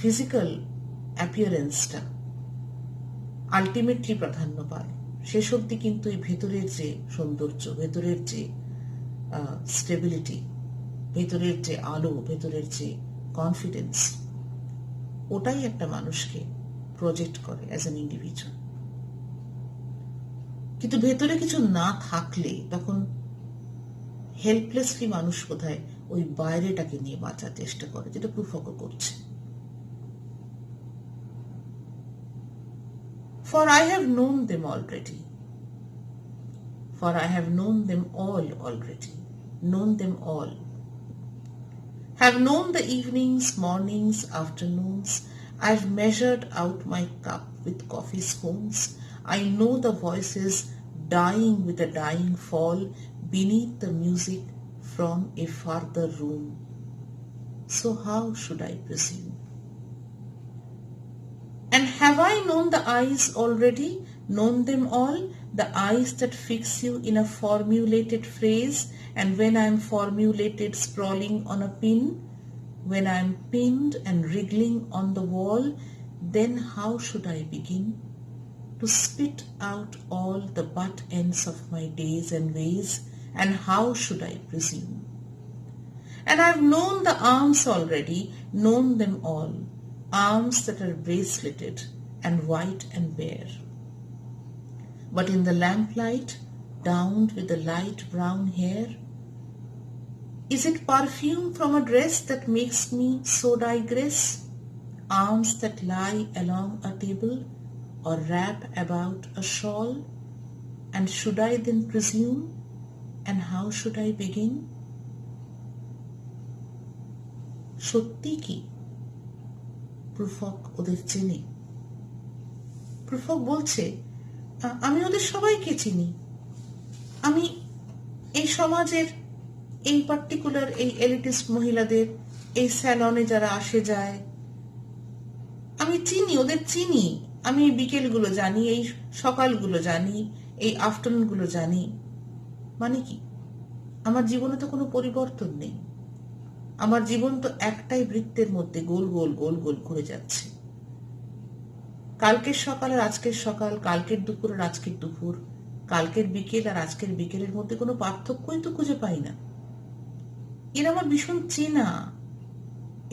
ফিজিক্যাল অ্যাপিয়ারেন্সটা আলটিমেটলি প্রাধান্য পায়। শেষ অবধি কিন্তু এই ভেতরের যে সৌন্দর্য, ভেতরের যে স্টেবিলিটি, ভেতরের যে আলো, ভেতরের যে কনফিডেন্স, ওটাই একটা মানুষকে প্রজেক্ট করে অ্যাজ অ্যান ইন্ডিভিজুয়াল। কিন্তু ভেতরে কিছু না থাকলে তখন হেল্পলেসলি মানুষ বোধহয় ওই বাইরেটাকে নিয়ে বাঁচার চেষ্টা করে, যেটা প্রুফকও করছে। For I have known them already. For I have known them all already. Known them all. Have known the evenings, mornings, afternoons. I've measured out my cup with coffee spoons. I know the voices dying with a dying fall beneath the music from a farther room. So how should I presume? And have I known the eyes already, known them all, the eyes that fix you in a formulated phrase, and when I am formulated sprawling on a pin, when I am pinned and wriggling on the wall, then how should I begin to spit out all the butt ends of my days and ways, and how should I presume? And I have known the arms already, known them all, arms that are braceleted and white and bare. But in the lamplight, downed with the light brown hair, is it perfume from a dress that makes me so digress? Arms that lie along a table or wrap about a shawl? And should I then presume? And how should I begin? সত্যি কি প্রুফক ওদের চেনে? প্রুফক বলছে, আমি ওদের সবাইকে চিনি, আমি এই সমাজের এই পার্টিকুলার এই এলিটিস্ট মহিলাদের এই স্যালনে যারা আসে যায়, আমি চিনি, ওদের চিনি। আমি এই বিকেলগুলো জানি, এই সকালগুলো জানি, এই আফটারনুনগুলো জানি। মানে কি? আমার জীবনে তো কোনো পরিবর্তন নেই। আমার জীবন তো একটাই বৃত্তের মধ্যে গোল গোল গোল গোল ঘুরে যাচ্ছে। কালকের সকাল আর আজকের সকাল, কালকের দুপুর আর আজকের দুপুর, কালকের বিকেল আর আজকের বিকেলের মধ্যে কোনো পার্থক্যই তো খুঁজে পাই না। এরা আমার ভীষণ চেনা,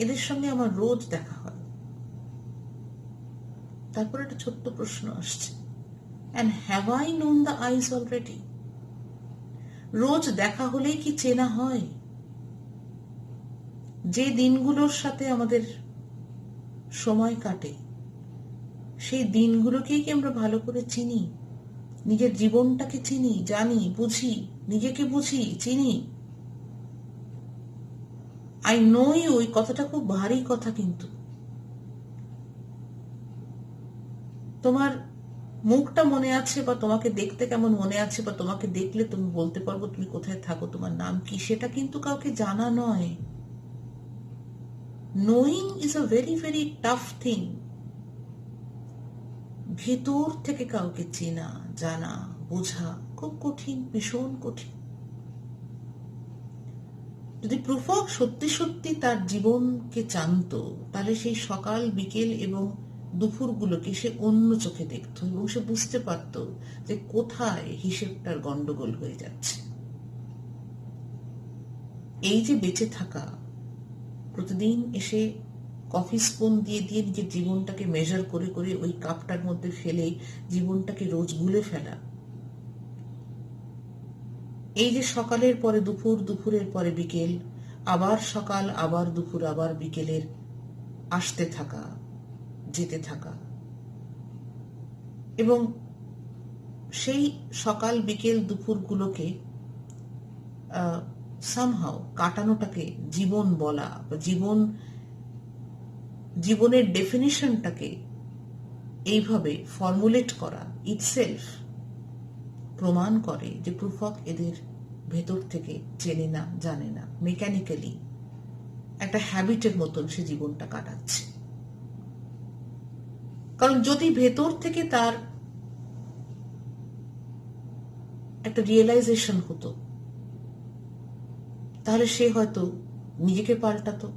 এদের সঙ্গে আমার রোজ দেখা হয়। তারপর একটা ছোট্ট প্রশ্ন আসছে, and have I known the eyes already? রোজ দেখা হলেই কি চেনা হয়? যে দিনগুলোর সাথে আমাদের সময় কাটে, সেই দিনগুলোকেই কি আমরা ভালো করে চিনি? নিজের জীবনটাকে চিনি, জানি, বুঝি, নিজেকে বুঝি, চিনি? আই নো ইউ, ওই কথাটা খুব ভারী কথা, কিন্তু তোমার মুখটা মনে আছে, বা তোমাকে দেখতে কেমন মনে আছে, বা তোমাকে দেখলে তুমি বলতে পারবো তুমি কোথায় থাকো, তোমার নাম কি, সেটা কিন্তু কাউকে জানা নয়। Knowing is a very very tough thing. ভেতর থেকে কাউকে চেনা, জানা, বোঝা খুব কঠিন, ভীষণ কঠিন। যদি প্রুফক সত্যি সত্যি তার জীবনকে জানতো, তাহলে সেই সকাল, বিকেল এবং দুপুরগুলোকে সে অন্য চোখে দেখত, এবং সে বুঝতে পারত যে কোথায় হিসেবটার গন্ডগোল হয়ে যাচ্ছে। এই যে বেঁচে থাকা, প্রতিদিন এসে কফি স্পুন দিয়ে দিয়ে নিজের জীবনটাকে মেজার করে করে ওই কাপটার মধ্যে ফেলে জীবনটাকে রোজ গুলে ফেলা, এই যে সকালের পরে দুপুর, দুপুরের পরে বিকেল, আবার সকাল, আবার দুপুর, আবার বিকেলের আসতে থাকা, যেতে থাকা, এবং সেই সকাল, বিকেল, দুপুরগুলোকে সামহাও কাটানোটাকে জীবন বলা, বা জীবনের ডেফিনিশনটাকে এইভাবে ফর্মুলেট করা ইটসেলফ প্রমাণ করে যে প্রুফক এদের ভেতর থেকে চেনে না, জানে না, মেকানিক্যালি একটা হ্যাবিটের মতন সে জীবনটা কাটাচ্ছে। কারণ যদি ভেতর থেকে তার একটা রিয়েলাইজেশন হতো, তাহলে সে হয়তো নিজেকে পাল্টাতো,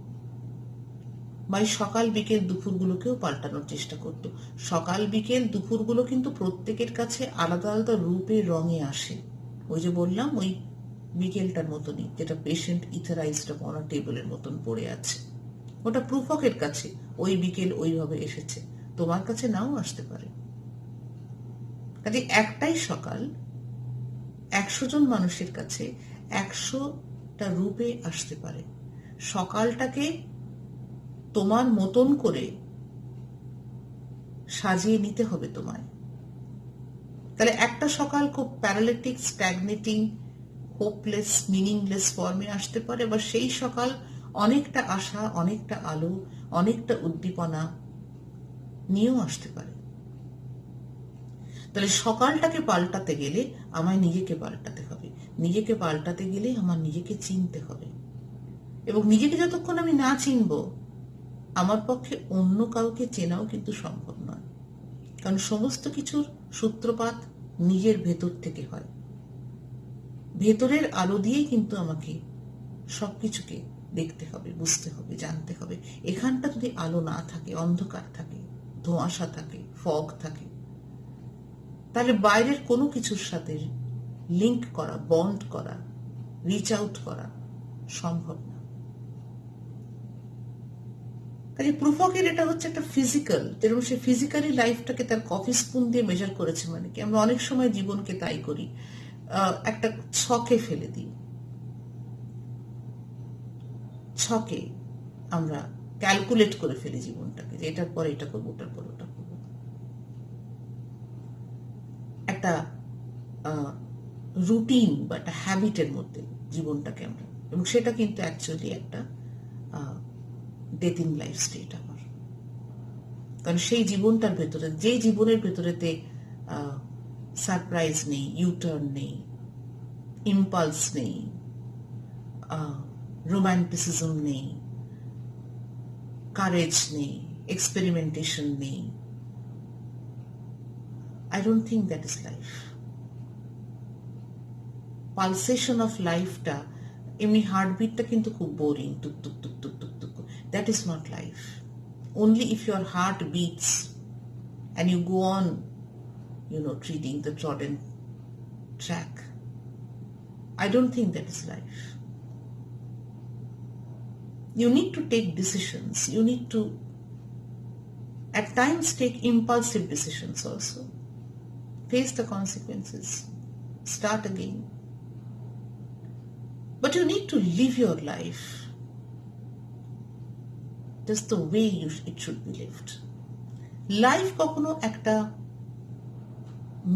বা সকাল, বিকেল, দুপুরগুলোকেও পাল্টানোর চেষ্টা করত। সকাল, বিকেল, দুপুরগুলো কিন্তু প্রত্যেকের কাছে আলাদা আলাদা রূপে, রঙে আসে। ওই যে বললাম, ওই বিকেলটার মতনই, যেটা পেশেন্ট ইথারাইজড অন আ টেবিলের মতন পড়ে আছে, ওটা প্রুফকের কাছে ওই বিকেল ওইভাবে এসেছে, তোমার কাছে নাও আসতে পারে। কাজে একটাই সকাল 100 জন মানুষের কাছে 100টা রূপে আসতে পারে। সকালটাকে তোমার মতন করে সাজিয়ে নিতে হবে তোমায়। তাহলে একটা সকাল খুব প্যারালিটিক, স্ট্যাগনেটিং, হোপলেস, মিনিংলেস ফর্মে আসতে পারে, বা সেই সকাল অনেকটা আশা, অনেকটা আলো, অনেকটা উদ্দীপনা নিয়েও আসতে পারে। তাহলে সকালটাকে পাল্টাতে গেলে আমায় নিজেকে পাল্টাতে হবে, নিজেকে পাল্টাতে গেলে আমার নিজেকে চিনতে হবে, এবং নিজেকে যতক্ষণ আমি না চিনব, আমার পক্ষে অন্য কাউকে চেনাও কিন্তু সম্ভব নয়। কারণ সমস্ত কিছুর সূত্রপাত নিজের ভেতর থেকে হয়। ভেতরের আলো দিয়েই কিন্তু আমাকে সবকিছুকে দেখতে হবে, বুঝতে হবে, জানতে হবে। এখানটা যদি আলো না থাকে, অন্ধকার থাকে, ধোঁয়াশা থাকে, ফগ থাকে, তাহলে বাইরের কোনো কিছুর সাথে লিঙ্ক করা, বন্ড করা, রিচ আউট করা সম্ভব না। কাজে প্রুফকের এটা হচ্ছে একটা ফিজিক্যাল, যেরকম সে ফিজিক্যালি লাইফটাকে তার কফি স্পুন দিয়ে মেজার করেছে, মানে কি আমরা অনেক সময় জীবনকে তাই করি, একটা ছকে ফেলে দিই, ছকে আমরা ক্যালকুলেট করে ফেলি জীবনটাকে, যে এটার পরে এটা করবো, ওটার পরে ওটা করবো, একটা রুটিন বা একটা হ্যাবিটের মধ্যে জীবনটাকে আমরা, এবং সেটা কিন্তু অ্যাকচুয়ালি একটা ডেথিং লাইফ স্টেট আমার। কারণ সেই জীবনটার ভেতরে, যে জীবনের ভেতরেতে সারপ্রাইজ নেই, ইউটার্ন নেই, ইম্পালস নেই, রোম্যান্টিসিজম নেই, কারেজ নেই, এক্সপেরিমেন্টেশন নেই, I don't think that is life. Pulsation of life-টা, এমনি হার্টবিটটা কিন্তু খুব boring, took took took took took took, that is not life. Only if your heart beats and you go on, treading the trodden track. I don't think that is life. You need to take decisions. You need to, at times, take impulsive decisions also. Face the consequences. Start again. But you need to live your life just the way it should be lived. Life কখনো একটা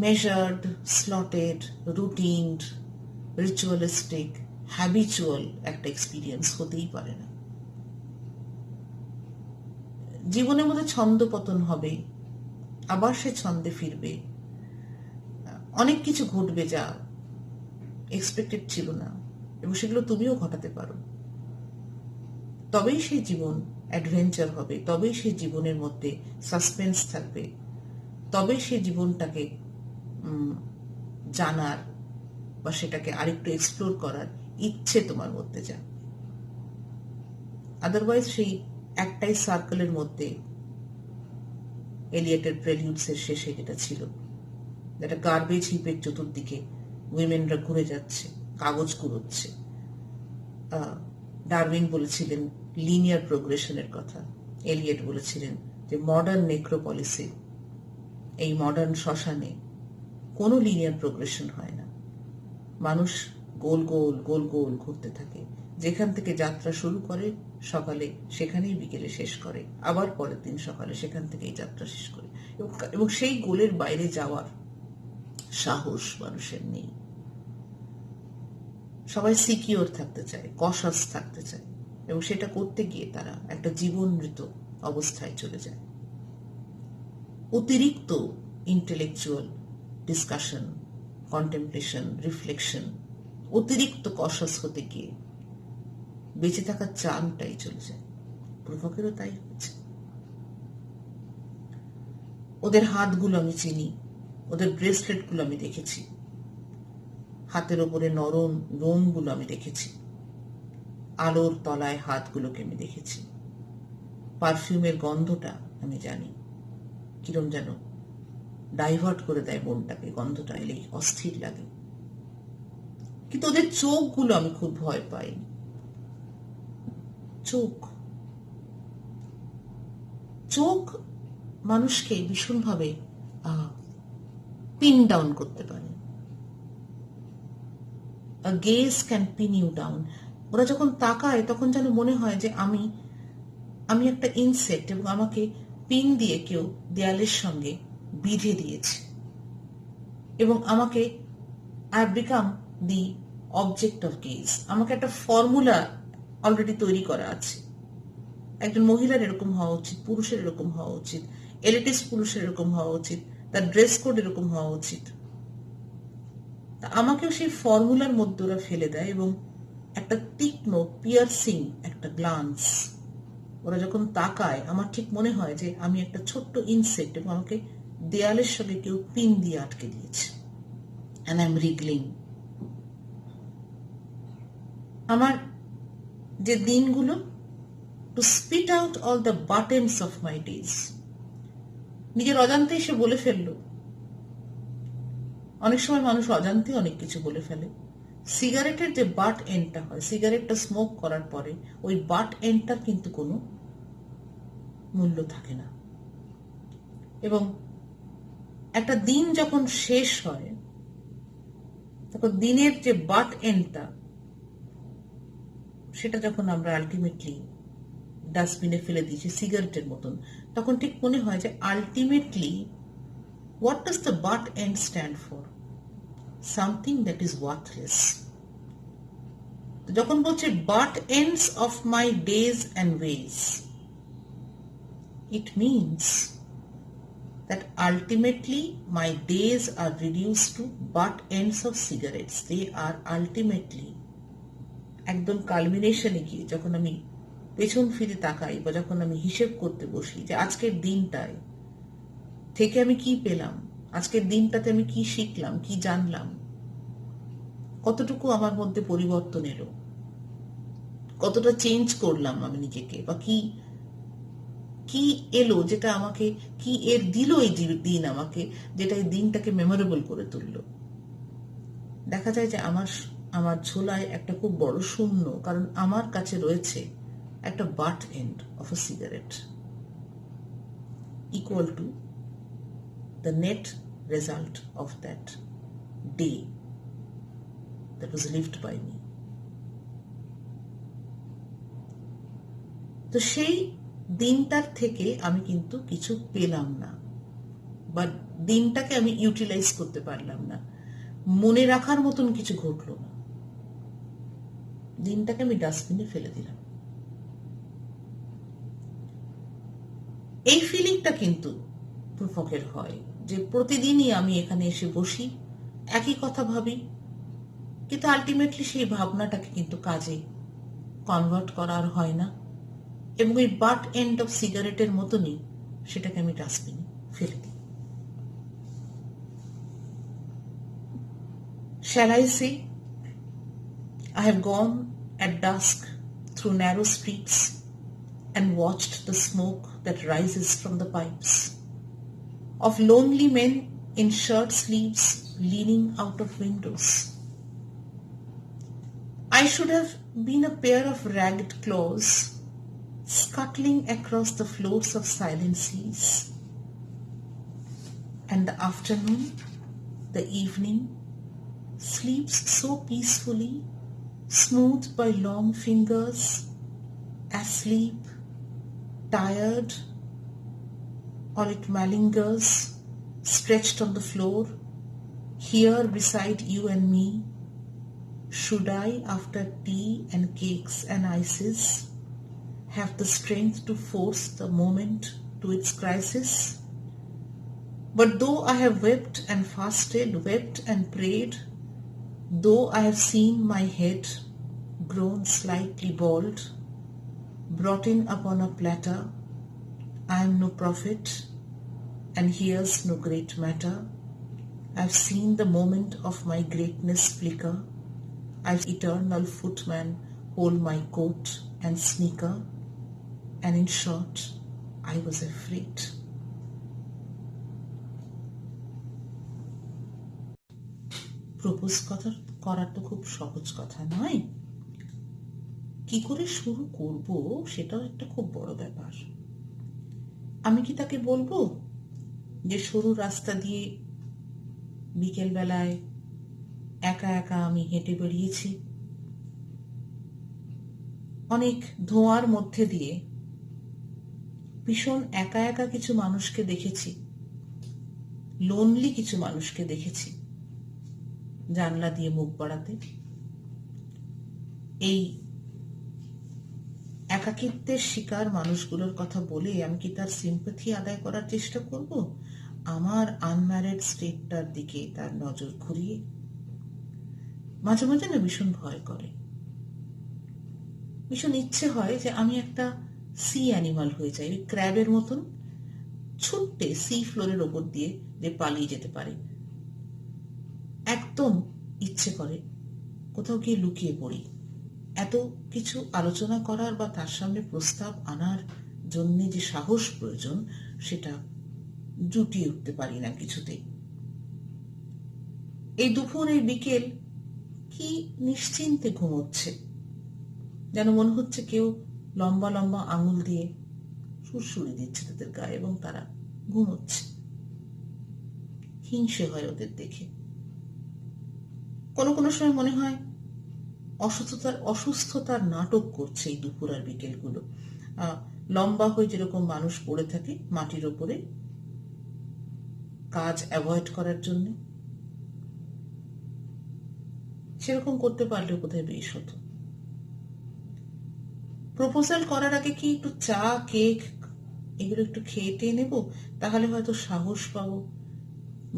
measured, slotted, routine, ritualistic, habitual একটা experience হতেই পারে না। জীবনের মধ্যে ছন্দপতন হবে, আবার সে ছন্দে ফিরবে, অনেক কিছু ঘটবে যা এক্সপেক্টেড ছিল না, এবং সেগুলো তুমিও ঘটাতে পারো। তবেই সেই জীবন অ্যাডভেঞ্চার হবে, তবেই সেই জীবনের মধ্যে সাসপেন্স থাকবে, তবেই সেই জীবনটাকে জানার বা সেটাকে আরেকটু এক্সপ্লোর করার ইচ্ছে তোমার মধ্যে যা। আদারওয়াইজ সেই একটাই সার্কেলের মধ্যে এলিয়টের প্রেলিউডস এর শেষে যেটা ছিল, যেটা গার্বেজ হিপের চতুর্দিকে উইমেনরা ঘুরে যাচ্ছে, কাগজ কুড়োচ্ছে। ডারউইন বলেছিলেন লিনিয়ার প্রোগ্রেশনের কথা, এলিয়ট বলেছিলেন যে মডার্ন নেক্রোপলিসে, এই মডার্ন শ্মশানে কোনো লিনিয়ার প্রোগ্রেশন হয় না। মানুষ গোল গোল গোল গোল ঘুরতে থাকে, যেখান থেকে যাত্রা শুরু করে সকালে সেখানেই বিকেলে শেষ করে, আবার পরের দিন সকালে সেখান থেকেই যাত্রা শেষ করে, এবং সেই গোলের বাইরে যাওয়ার সাহস মানুষের নেই। সবাই সিকিওর থাকতে চায়, কশাস থাকতে চায়, এবং সেটা করতে গিয়ে তারা একটা জীবন মৃত অবস্থায় চলে যায়। অতিরিক্ত ইন্টেলেকচুয়াল ডিসকাশন, কন্টেমপ্লেশন, রিফ্লেকশন, অতিরিক্ত কশাস হতে গিয়ে বেঁচে থাকার চানটাই চলে যায়। প্রভকেরও তাই হচ্ছে। ওদের হাতগুলো আমি চিনি, ওদের ব্রেসলেটগুলো আমি দেখেছি, হাতের ওপরে নরম লোমগুলো আমি দেখেছি, আলোর তলায় হাতগুলোকে আমি দেখেছি, পারফিউমের গন্ধটা আমি জানি, কিরম যেন ডাইভার্ট করে দেয় মনটাকে, গন্ধটা এলেই অস্থির লাগে। কিন্তু ওদের চোখগুলো আমি খুব ভয় পাই। চোখ মানুষকে ভীষণভাবে পিন ডাউন করতে পারে। A gaze can pin you down. ওরা যখন তাকায় তখন যেন মনে হয় যে আমি একটা ইনসেক্ট, এবং আমাকে পিন দিয়ে কেউ দেয়ালের সঙ্গে বিঁধে দিয়েছে, এবং আমাকে I have become the object of gauge. আমাকে একটা ফর্মুলা অলরেডি তৈরি করা আছে। একজন মহিলার এরকম হওয়া উচিত, পুরুষের এরকম হওয়া উচিত, এলিটিস্ট পুরুষের এরকম হওয়া উচিত, তার ড্রেস কোড এরকম হওয়া উচিত। আমাকেও সেই ফর্মুলার মধ্যে ওরা ফেলে দেয়, এবং একটা তীক্ষ্ণ পিয়ার্সিং একটা গ্লান্স ওরা যখন তাকায়, আমার ঠিক মনে হয় যে আমি একটা ছোট্ট ইনসেক্ট, এবং আমাকে দেয়ালের সঙ্গে কেউ পিন দিয়ে আটকে দিয়েছে, and I'm wriggling. আমার যে দিনগুলো, to spit out all the buttons of my days, নিজের অজান্তেই সে বলে ফেললো। অনেক সময় মানুষ অজান্তে অনেক কিছু বলে ফেলে। সিগারেটের যে বাট এন্ডটা হয়, সিগারেটটা স্মোক করার পরে ওই বাট এন্ডটার কিন্তু কোনো মূল্য থাকে না, এবং একটা দিন যখন শেষ হয় তখন দিনের যে বাট এন্ডটা, সেটা যখন আমরা আলটিমেটলি ডাস্টবিনে ফেলে দিয়েছি সিগারেটের মতন, তখন ঠিক মনে হয় যে ultimately what does the butt end stand for? Something that is worthless. যখন বলছে butt ends of my days and ways, it means that ultimately my days are reduced to butt ends of cigarettes. They are ultimately একদম কালমিনেশনে গিয়ে যখন আমি পেছন ফিরে তাকাই, বা যখন আমি হিসেব করতে বসি যে আজকের দিনটায় থেকে আমি কি পেলাম, আজকের দিনটাতে আমি কি শিখলাম, কি জানলাম, কতটুকু আমার মধ্যে পরিবর্তন এলো, কতটা চেঞ্জ করলাম আমি নিজেকে, বা কি এলো যেটা আমাকে, কি এর দিল এই দিন আমাকে, যেটা এই দিনটাকে মেমোরেবল করে তুললো। দেখা যায় যে আমার ঝোলায় একটা খুব বড় শূন্য, কারণ আমার কাছে রয়েছে একটা but end of a cigarette equal to the net result of that day that was lived by me. তো সেই দিনটার থেকে আমি কিন্তু কিছু পেলাম না, বা দিনটাকে আমি ইউটিলাইজ করতে পারলাম না, মনে রাখার মতন কিছু ঘটলো না, দিনটাকে আমি ডাস্টবিনে ফেলে দিলাম। এই ফিলিংটা কিন্তু প্রুফকের হয় যে প্রতিদিনই আমি এখানে এসে বসি, একই কথা ভাবি, কিন্তু আলটিমেটলি সেই ভাবনাটাকে কিন্তু কাজে কনভার্ট করা আর হয় না, এবং ওই বাট এন্ড অফ সিগারেটের মতনই সেটাকে আমি ডাস্টবিনে ফেলে দিই। Shall I say, I have gone at dusk through narrow streets and watched the smoke that rises from the pipes of lonely men in shirt sleeves leaning out of windows. I should have been a pair of ragged claws scuttling across the floors of silent seas. And the afternoon, the evening, sleeps so peacefully, smoothed by long fingers, asleep, tired, or it malingers, stretched on the floor, here beside you and me. Should I, after tea and cakes and ices, have the strength to force the moment to its crisis? But though I have wept and fasted, wept and prayed, though I have seen my head grown slightly bald, brought in upon a platter, I am no prophet, and here's no great matter. I've seen the moment of my greatness flicker. I've eternal footman hold my coat and sneaker, and in short, I was afraid. Propose করার তো খুব সহজ কথা নয়, কি করে শুরু করব সেটাও একটা খুব বড় ব্যাপার। আমি কি তাকে বলবো যে সরু রাস্তা দিয়ে বিকেল বেলায় একা একা আমি হেঁটে বেরিয়েছি, অনেক ধোঁয়ার মধ্যে দিয়ে ভীষণ একা একা কিছু মানুষকে দেখেছি, লোনলি কিছু মানুষকে দেখেছি জানলা দিয়ে মুখ বাড়াতে। এই একাকিত্বের শিকার মানুষগুলোর কথা বলে আমি কি তার সিম্প্যাথি আদায় করার চেষ্টা করব আমার আনম্যারিড স্টেটটার দিকে তার নজর ঘুরিয়ে? মাঝে মাঝে না ভীষণ ভয় করে, ভীষণ ইচ্ছে হয় যে আমি একটা সি অ্যানিমাল হয়ে যাই, ওই ক্র্যাবের মতন ছুট্টে সি ফ্লোরের ওপর দিয়ে যে পালিয়ে যেতে পারে। একদম ইচ্ছে করে কোথাও গিয়ে লুকিয়ে পড়ি, এত কিছু আলোচনা করার বা তার সামনে প্রস্তাব আনার জন্য যে সাহস প্রয়োজন সেটা জুটিয়ে উঠতে পারি না কিছুতেই। এই দুপুর এই বিকেল কি নিশ্চিন্তে ঘুমোচ্ছে, যেন মনে হচ্ছে কেউ লম্বা লম্বা আঙুল দিয়ে সুরসুরি দিচ্ছে তাদের গায়ে এবং তারা ঘুমোচ্ছে। হিংসে হয় ওদের দেখে। কোনো কোনো সময় মনে হয় অসুস্থতার নাটক করছে এই দুপুর আর বিকেলগুলো। লম্বা হয়ে যেরকম মানুষ পড়ে থাকে মাটির ওপরে কাজ অ্যাভয়েড করার জন্য, সেরকম করতে পারলেও কোথায় বেশ হতো। প্রপোজাল করার আগে কি একটু চা কেক এগুলো একটু খেয়ে টেয়ে নেব, তাহলে হয়তো সাহস পাবো,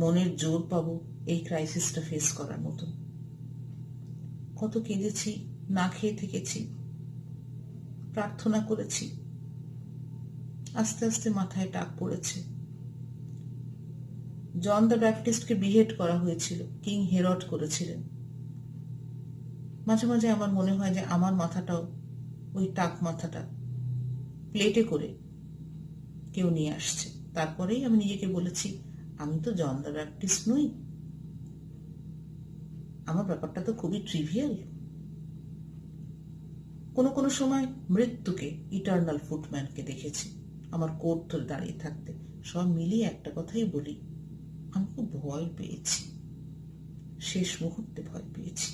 মনের জোর পাবো এই ক্রাইসিসটা ফেস করার মতন। কত কেঁদেছি, না খেয়ে থেকেছি, প্রার্থনা করেছি, আস্তে আস্তে মাথায় টাক পড়েছে। জন দ্য ব্যাপটিস্টকে বিহেড করা হয়েছিল, কিং হেরড করেছিলেন। মাঝে মাঝে আমার মনে হয় যে আমার মাথাটাও ওই টাক মাথাটা প্লেটে করে কেউ নিয়ে আসছে। তারপরেই আমি নিজেকে বলেছি আমি তো জন দ্য ব্যাপটিস্ট নই, আমার ব্যাপারটা তো খুবই ট্রিভিয়াল। কোনো কোনো সময় মৃত্যুকে, ইটার্নাল ফুটম্যানকে দেখেছি আমার কোট ধরে দাঁড়িয়ে থাকতে। সব মিলিয়ে একটা কথাই বলি, আমি খুব ভয় পেয়েছি, শেষ মুহূর্তে ভয় পেয়েছি।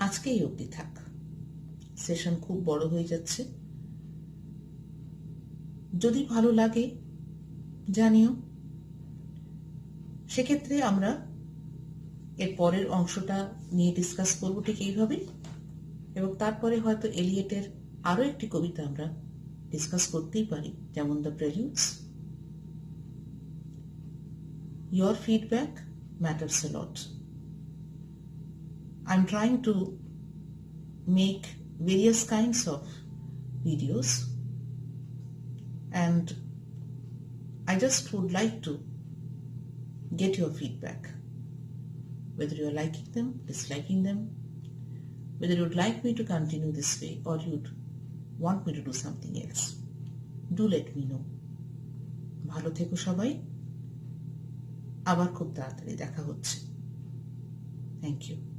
আজকেই অবধি থাক, সেশন খুব বড় হয়ে যাচ্ছে। যদি ভালো লাগে জানিও, সেক্ষেত্রে আমরা এর পরের অংশটা নিয়ে ডিসকাস করবো ঠিক এইভাবে, এবং তারপরে হয়তো এলিয়েটের আরো একটি কবিতা আমরা ডিসকাস করতেই পারি, যেমন the প্রেলিউডস। Your feedback matters a lot. I'm trying to make various kinds of videos, and I just would like to get your feedback, whether you're liking them, disliking them, whether you'd like me to continue this way or you'd want me to do something else. Do let me know. ভালো থেকো সবাই, আবার খুব তাড়াতাড়ি দেখা হচ্ছে। Thank you.